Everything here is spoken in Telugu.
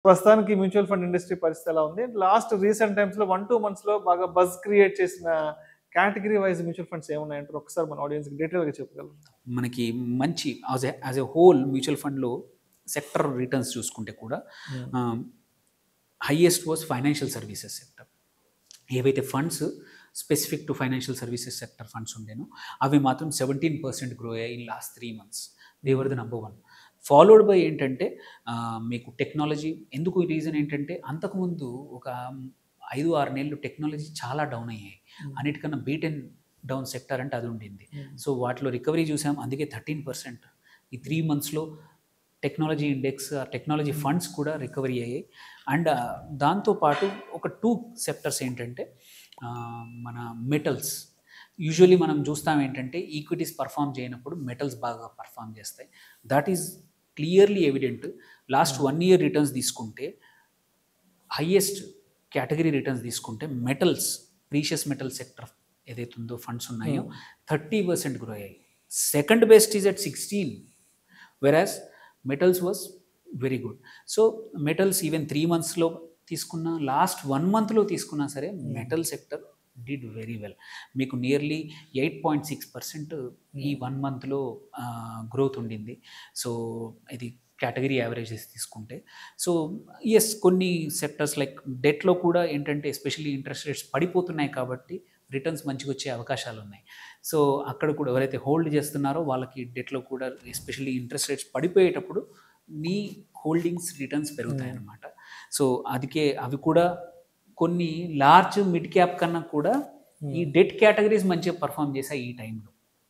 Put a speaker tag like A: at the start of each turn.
A: ప్రస్తుతానికి మ్యూచువల్ ఫండ్ ఇండస్ట్రీ పరిస్థితి ఎలా ఉంది? లాస్ట్ రీసెంట్ టైమ్స్‌లో 1, 2 మంత్స్‌లో బాగా బజ్ క్రియేట్ చేసిన కేటగిరీ వైస్ మ్యూచువల్ ఫండ్స్ ఏమున్నాయంటారు? ఒకసారి మన ఆడియన్స్‌కి డీటెయిల్‌గా చెప్పగలరా?
B: మనకి మంచి యాజ్ ఎ హోల్ మ్యూచువల్ ఫండ్‌లో సెక్టర్ రిటర్న్స్ చూసుకుంటే కూడా highest was financial services sector. ఏవైతే funds specific to financial services sector funds ఉండేనో అవి మాత్రం 17% గ్రో అయ్యాయి in last 3 months. They were the number 1. Followed by ఏంటంటే మీకు టెక్నాలజీ. ఎందుకు రీజన్ ఏంటంటే అంతకుముందు ఒక 5-6 నెలలు టెక్నాలజీ చాలా డౌన్ అయ్యాయి. అన్నిటికన్నా బీటెన్ డౌన్ సెక్టర్ అంటే అది ఉండింది. సో వాటిలో రికవరీ చూసాం. అందుకే 13% ఈ 3 మంత్స్లో టెక్నాలజీ ఇండెక్స్, టెక్నాలజీ ఫండ్స్ కూడా రికవరీ అయ్యాయి. అండ్ దాంతోపాటు ఒక 2 సెక్టర్స్ ఏంటంటే మన మెటల్స్. యూజువల్లీ మనం చూస్తాం ఏంటంటే ఈక్విటీస్ పర్ఫామ్ చేయనప్పుడు మెటల్స్ బాగా పర్ఫామ్ చేస్తాయి. That is clearly evident. Last 1 year returns తీసుకుంటే హైయెస్ట్ కేటగిరీ రిటర్న్స్ తీసుకుంటే మెటల్స్, ప్రీషియస్ మెటల్ సెక్టర్ ఏదైతే ఉందో ఫండ్స్ ఉన్నాయో 30% గ్రో అయ్యాయి. Second best is at 16, వెరాస్ metals was very good. So metals even 3 మంత్స్లో తీసుకున్న, లాస్ట్ 1 మంత్లో తీసుకున్నా సరే metal sector did very well. మీకు నియర్లీ 8.6% ఈ 1 మంత్లో గ్రోత్ ఉండింది. సో ఇది కేటగిరీ యావరేజెస్ తీసుకుంటే. సో ఎస్, కొన్ని సెక్టర్స్ లైక్ డెట్లో కూడా ఏంటంటే ఎస్పెషల్లీ ఇంట్రెస్ట్ రేట్స్ పడిపోతున్నాయి కాబట్టి రిటర్న్స్ మంచిగా వచ్చే అవకాశాలు ఉన్నాయి. సో అక్కడ కూడా ఎవరైతే హోల్డ్ చేస్తున్నారో వాళ్ళకి డెట్లో కూడా ఎస్పెషల్లీ ఇంట్రెస్ట్ రేట్స్ పడిపోయేటప్పుడు నీ హోల్డింగ్స్ రిటర్న్స్ పెరుగుతాయి అన్నమాట. సో అందుకే అవి కూడా కొన్ని లార్జ్ మిడ్ క్యాప్ కన్నా కూడా ఈ డెట్ కేటగిరీస్ మంచిగా పర్ఫామ్ చేశాయి ఈ టైంలో.